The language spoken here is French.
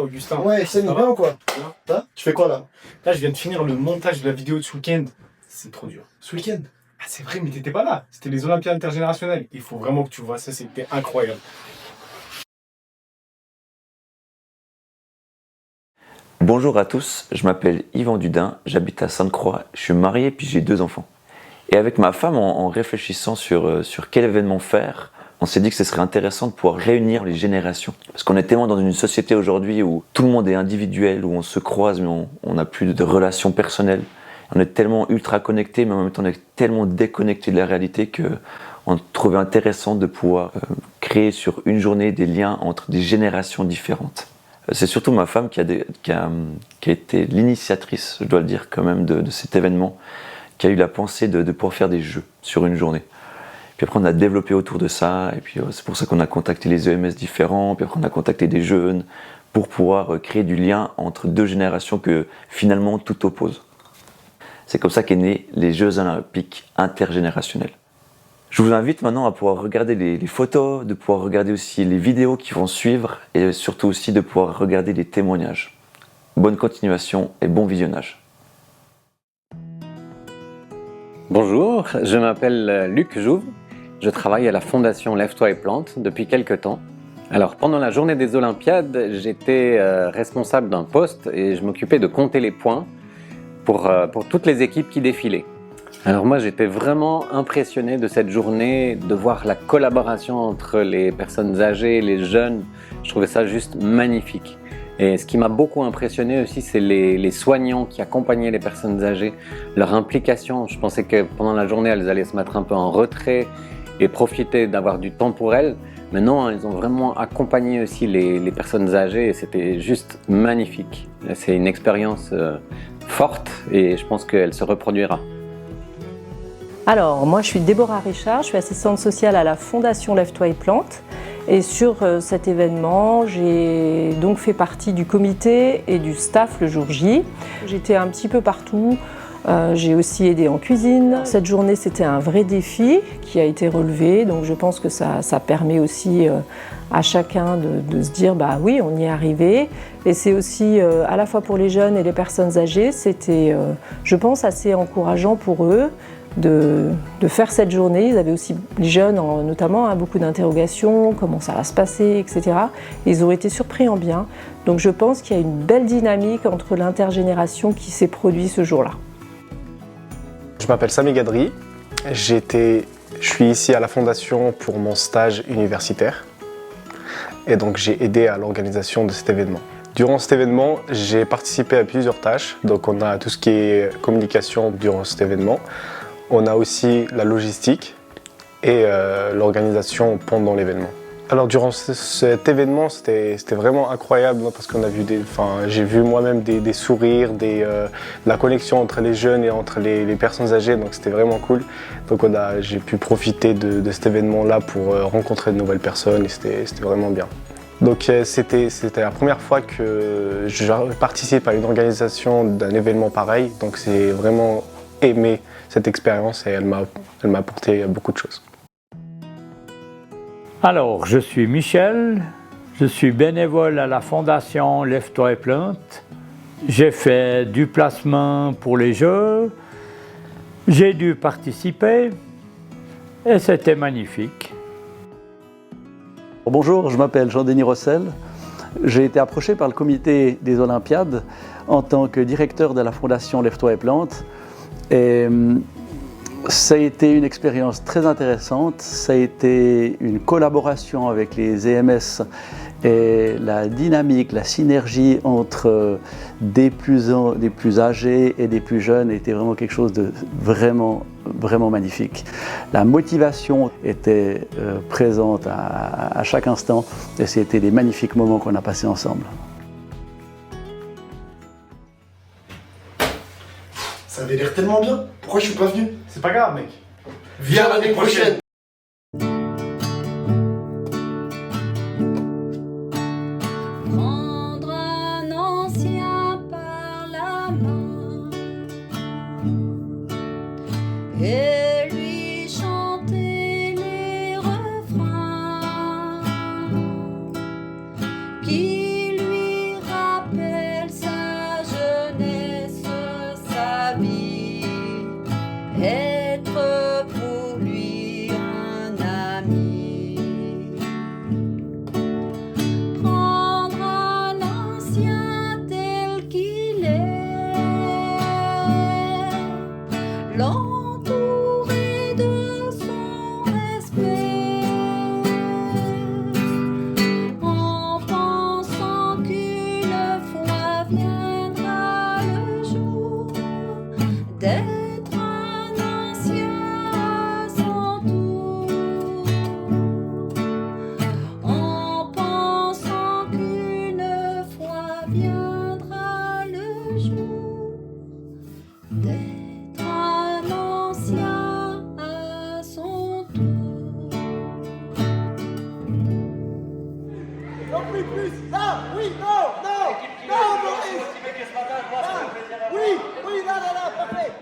Augustin. Ouais, c'est bien ou quoi? Bien. Tu fais quoi là? Là, je viens de finir le montage de la vidéo de ce week-end. C'est trop dur. Ce week-end? Ah, c'est vrai, mais t'étais pas là. C'était les Olympiades intergénérationnelles. Il faut vraiment que tu vois ça, c'était incroyable. Bonjour à tous, je m'appelle Yvan Dudin, j'habite à Sainte-Croix, je suis marié puis j'ai 2 enfants. Et avec ma femme, en réfléchissant sur quel événement faire, on s'est dit que ce serait intéressant de pouvoir réunir les générations. Parce qu'on est tellement dans une société aujourd'hui où tout le monde est individuel, où on se croise mais on n'a plus de relations personnelles. On est tellement ultra connecté, mais en même temps on est tellement déconnecté de la réalité qu'on trouvait intéressant de pouvoir créer sur une journée des liens entre des générations différentes. C'est surtout ma femme qui a été l'initiatrice, je dois le dire quand même, de cet événement, qui a eu la pensée de pouvoir faire des jeux sur une journée. Puis après on a développé autour de ça, et puis c'est pour ça qu'on a contacté les EMS différents, puis après on a contacté des jeunes, pour pouvoir créer du lien entre 2 générations que finalement tout oppose. C'est comme ça qu'est né les Jeux Olympiques intergénérationnels. Je vous invite maintenant à pouvoir regarder les photos, de pouvoir regarder aussi les vidéos qui vont suivre et surtout aussi de pouvoir regarder les témoignages. Bonne continuation et bon visionnage. Bonjour, je m'appelle Luc Jouve, je travaille à la Fondation Lève-toi et Plante depuis quelques temps. Alors pendant la journée des Olympiades, j'étais responsable d'un poste et je m'occupais de compter les points pour toutes les équipes qui défilaient. Alors moi j'étais vraiment impressionné de cette journée, de voir la collaboration entre les personnes âgées, les jeunes, je trouvais ça juste magnifique. Et ce qui m'a beaucoup impressionné aussi, c'est les soignants qui accompagnaient les personnes âgées, leur implication. Je pensais que pendant la journée, elles allaient se mettre un peu en retrait et profiter d'avoir du temps pour elles. Mais non, ils ont vraiment accompagné aussi les personnes âgées et c'était juste magnifique. C'est une expérience forte et je pense qu'elle se reproduira. Alors, moi je suis Déborah Richard, je suis assistante sociale à la Fondation Lève-toi et Plante. Et sur cet événement, j'ai donc fait partie du comité et du staff le jour J. J'étais un petit peu partout, j'ai aussi aidé en cuisine. Cette journée, c'était un vrai défi qui a été relevé, donc je pense que ça permet aussi à chacun de se dire bah oui, on y est arrivé. Et c'est aussi à la fois pour les jeunes et les personnes âgées, c'était je pense assez encourageant pour eux de faire cette journée. Ils avaient aussi, les jeunes notamment, beaucoup d'interrogations, comment ça va se passer, etc. Et ils ont été surpris en bien. Donc je pense qu'il y a une belle dynamique entre l'intergénération qui s'est produite ce jour-là. Je m'appelle Sami Gadri, je suis ici à la Fondation pour mon stage universitaire et donc j'ai aidé à l'organisation de cet événement. Durant cet événement, j'ai participé à plusieurs tâches, donc on a tout ce qui est communication durant cet événement. On a aussi la logistique et l'organisation pendant l'événement. Alors durant cet événement, c'était vraiment incroyable parce qu'on a vu j'ai vu moi-même des sourires, la connexion entre les jeunes et entre les personnes âgées, donc c'était vraiment cool. Donc j'ai pu profiter de cet événement-là pour rencontrer de nouvelles personnes et c'était vraiment bien. Donc c'était la première fois que je participe à une organisation d'un événement pareil, donc j'ai vraiment aimé cette expérience et elle m'a apporté beaucoup de choses. Alors, je suis Michel, je suis bénévole à la Fondation Lève-toi et Plante. J'ai fait du placement pour les Jeux, j'ai dû participer et c'était magnifique. Bonjour, je m'appelle Jean-Denis Rossel. J'ai été approché par le comité des Olympiades en tant que directeur de la Fondation Lève-toi et Plante. Et ça a été une expérience très intéressante, ça a été une collaboration avec les EMS et la dynamique, la synergie entre des plus âgés et des plus jeunes était vraiment quelque chose de vraiment magnifique. La motivation était présente à chaque instant et c'était des magnifiques moments qu'on a passés ensemble. Ça avait l'air tellement bien. Pourquoi je suis pas venu? C'est pas grave, mec. Viens l'année prochaine. Prendre un ancien par la main et lui chanter les refrains qui lui Non plus, plus. Là, oui, non, non. Non, Maurice. Là, oui, oui, là, parfait.